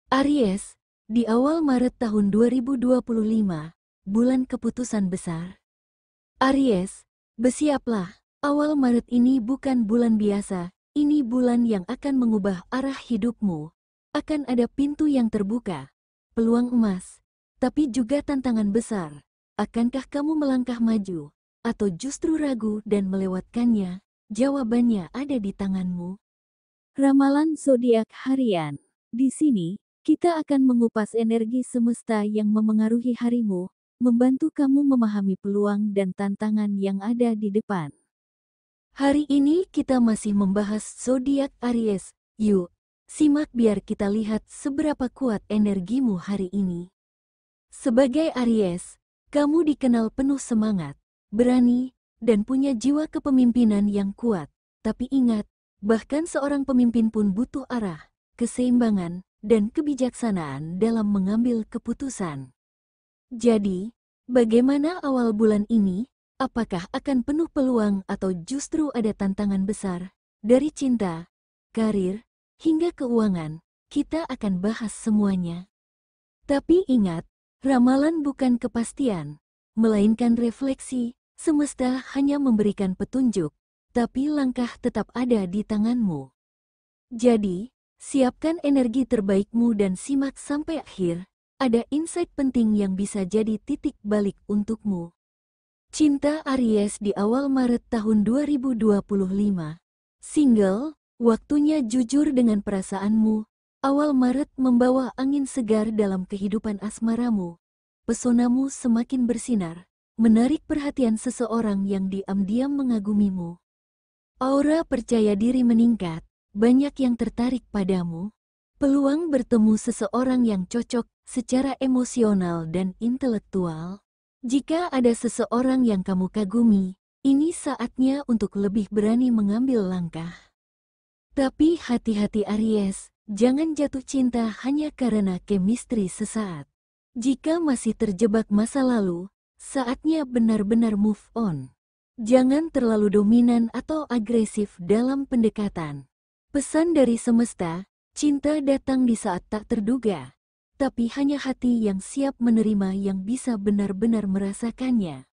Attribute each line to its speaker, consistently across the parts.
Speaker 1: Aries, di awal Maret tahun 2025, bulan keputusan besar. Aries, bersiaplah, awal Maret ini bukan bulan biasa, ini bulan yang akan mengubah arah hidupmu. Akan ada pintu yang terbuka, peluang emas, tapi juga tantangan besar. Akankah kamu melangkah maju, atau justru ragu dan melewatkannya? Jawabannya ada di tanganmu. Ramalan zodiak harian. Di sini, kita akan mengupas energi semesta yang memengaruhi harimu, membantu kamu memahami peluang dan tantangan yang ada di depan. Hari ini kita masih membahas zodiak Aries. Yuk, simak biar kita lihat seberapa kuat energimu hari ini. Sebagai Aries, kamu dikenal penuh semangat, berani, dan punya jiwa kepemimpinan yang kuat. Tapi ingat, bahkan seorang pemimpin pun butuh arah, keseimbangan, dan kebijaksanaan dalam mengambil keputusan. Jadi, bagaimana awal bulan ini? Apakah akan penuh peluang atau justru ada tantangan besar? Dari cinta, karir, hingga keuangan, kita akan bahas semuanya. Tapi ingat, ramalan bukan kepastian, melainkan refleksi. Semesta hanya memberikan petunjuk, tapi langkah tetap ada di tanganmu. Jadi, siapkan energi terbaikmu dan simak sampai akhir. Ada insight penting yang bisa jadi titik balik untukmu. Cinta Aries di awal Maret tahun 2025. Single, waktunya jujur dengan perasaanmu. Awal Maret membawa angin segar dalam kehidupan asmaramu. Pesonamu semakin bersinar, menarik perhatian seseorang yang diam-diam mengagumimu. Aura percaya diri meningkat, banyak yang tertarik padamu. Peluang bertemu seseorang yang cocok secara emosional dan intelektual. Jika ada seseorang yang kamu kagumi, ini saatnya untuk lebih berani mengambil langkah. Tapi hati-hati Aries, jangan jatuh cinta hanya karena chemistry sesaat. Jika masih terjebak masa lalu, saatnya benar-benar move on. Jangan terlalu dominan atau agresif dalam pendekatan. Pesan dari semesta, cinta datang di saat tak terduga, tapi hanya hati yang siap menerima yang bisa benar-benar merasakannya.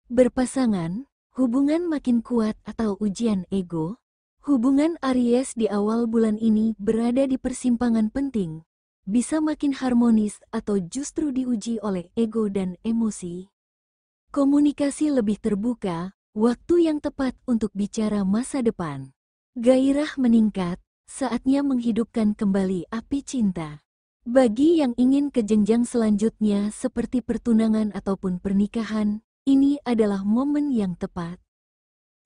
Speaker 1: Berpasangan, hubungan makin kuat atau ujian ego? Hubungan Aries di awal bulan ini berada di persimpangan penting. Bisa makin harmonis atau justru diuji oleh ego dan emosi. Komunikasi lebih terbuka, waktu yang tepat untuk bicara masa depan. Gairah meningkat, saatnya menghidupkan kembali api cinta. Bagi yang ingin ke jenjang selanjutnya seperti pertunangan ataupun pernikahan, ini adalah momen yang tepat.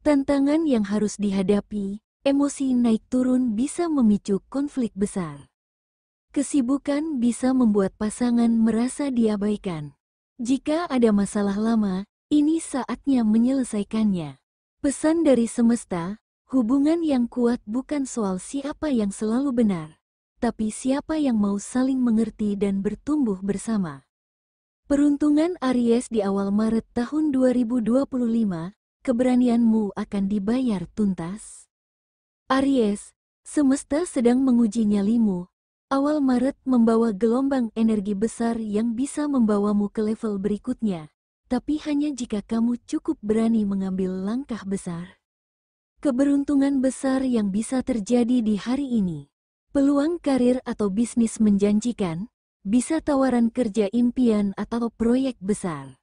Speaker 1: Tantangan yang harus dihadapi, emosi naik turun bisa memicu konflik besar. Kesibukan bisa membuat pasangan merasa diabaikan. Jika ada masalah lama, ini saatnya menyelesaikannya. Pesan dari semesta, hubungan yang kuat bukan soal siapa yang selalu benar, tapi siapa yang mau saling mengerti dan bertumbuh bersama. Peruntungan Aries di awal Maret tahun 2025, keberanianmu akan dibayar tuntas. Aries, semesta sedang menguji nyalimu. Awal Maret membawa gelombang energi besar yang bisa membawamu ke level berikutnya, tapi hanya jika kamu cukup berani mengambil langkah besar. Keberuntungan besar yang bisa terjadi di hari ini. Peluang karir atau bisnis menjanjikan, bisa tawaran kerja impian atau proyek besar.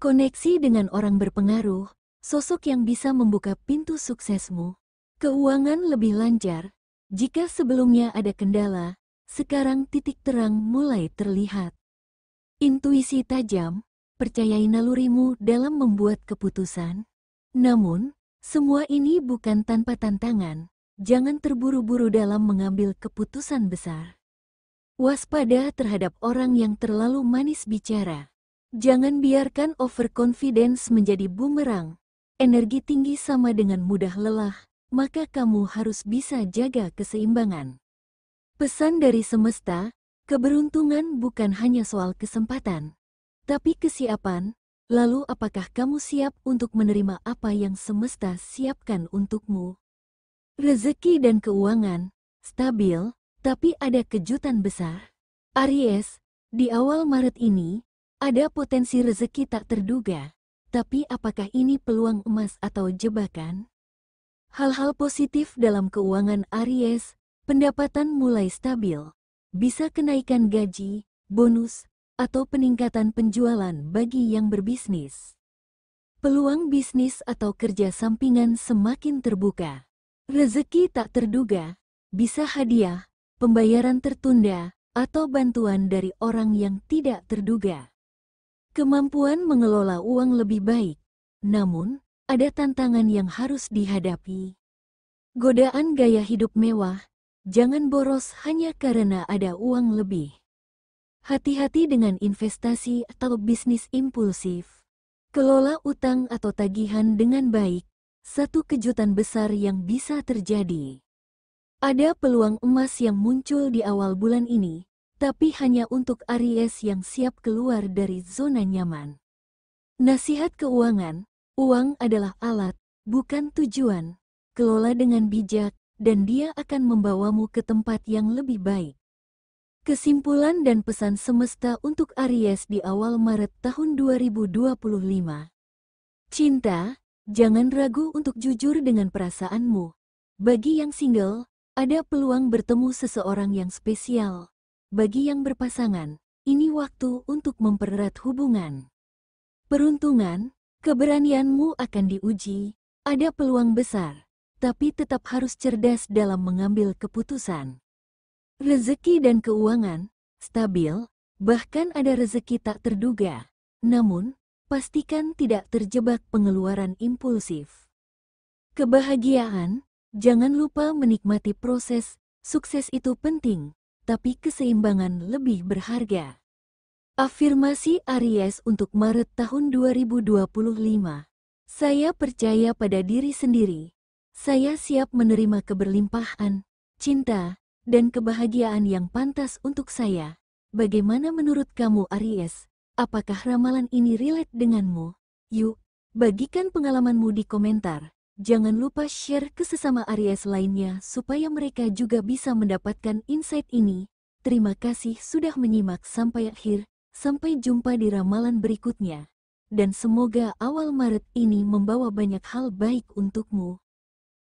Speaker 1: Koneksi dengan orang berpengaruh, sosok yang bisa membuka pintu suksesmu. Keuangan lebih lancar, jika sebelumnya ada kendala, sekarang titik terang mulai terlihat. Intuisi tajam, percayai nalurimu dalam membuat keputusan. Namun, semua ini bukan tanpa tantangan. Jangan terburu-buru dalam mengambil keputusan besar. Waspada terhadap orang yang terlalu manis bicara. Jangan biarkan overconfidence menjadi bumerang. Energi tinggi sama dengan mudah lelah, maka kamu harus bisa jaga keseimbangan. Pesan dari semesta, keberuntungan bukan hanya soal kesempatan, tapi kesiapan. Lalu apakah kamu siap untuk menerima apa yang semesta siapkan untukmu? Rezeki dan keuangan, stabil, Tapi ada kejutan besar. Aries, di awal Maret ini, ada potensi rezeki tak terduga. Tapi apakah ini peluang emas atau jebakan? Hal-hal positif dalam keuangan Aries, pendapatan mulai stabil. Bisa kenaikan gaji, bonus, atau peningkatan penjualan bagi yang berbisnis. Peluang bisnis atau kerja sampingan semakin terbuka. Rezeki tak terduga, bisa hadiah, pembayaran tertunda, atau bantuan dari orang yang tidak terduga. Kemampuan mengelola uang lebih baik, namun ada tantangan yang harus dihadapi. Godaan gaya hidup mewah, jangan boros hanya karena ada uang lebih. Hati-hati dengan investasi atau bisnis impulsif. Kelola utang atau tagihan dengan baik, satu kejutan besar yang bisa terjadi. Ada peluang emas yang muncul di awal bulan ini, tapi hanya untuk Aries yang siap keluar dari zona nyaman. Nasihat keuangan, uang adalah alat, bukan tujuan. Kelola dengan bijak, dan dia akan membawamu ke tempat yang lebih baik. Kesimpulan dan pesan semesta untuk Aries di awal Maret tahun 2025. Cinta, jangan ragu untuk jujur dengan perasaanmu. Bagi yang single, ada peluang bertemu seseorang yang spesial. Bagi yang berpasangan, ini waktu untuk mempererat hubungan. Peruntungan, keberanianmu akan diuji, ada peluang besar, tapi tetap harus cerdas dalam mengambil keputusan. Rezeki dan keuangan, stabil, bahkan ada rezeki tak terduga. Namun, pastikan tidak terjebak pengeluaran impulsif. Kebahagiaan, jangan lupa menikmati proses, sukses itu penting, tapi keseimbangan lebih berharga. Afirmasi Aries untuk Maret tahun 2025. Saya percaya pada diri sendiri. Saya siap menerima keberlimpahan, cinta, dan kebahagiaan yang pantas untuk saya. Bagaimana menurut kamu Aries? Apakah ramalan ini relate denganmu? Yuk, bagikan pengalamanmu di komentar. Jangan lupa share ke sesama Aries lainnya supaya mereka juga bisa mendapatkan insight ini. Terima kasih sudah menyimak sampai akhir. Sampai jumpa di ramalan berikutnya. Dan semoga awal Maret ini membawa banyak hal baik untukmu.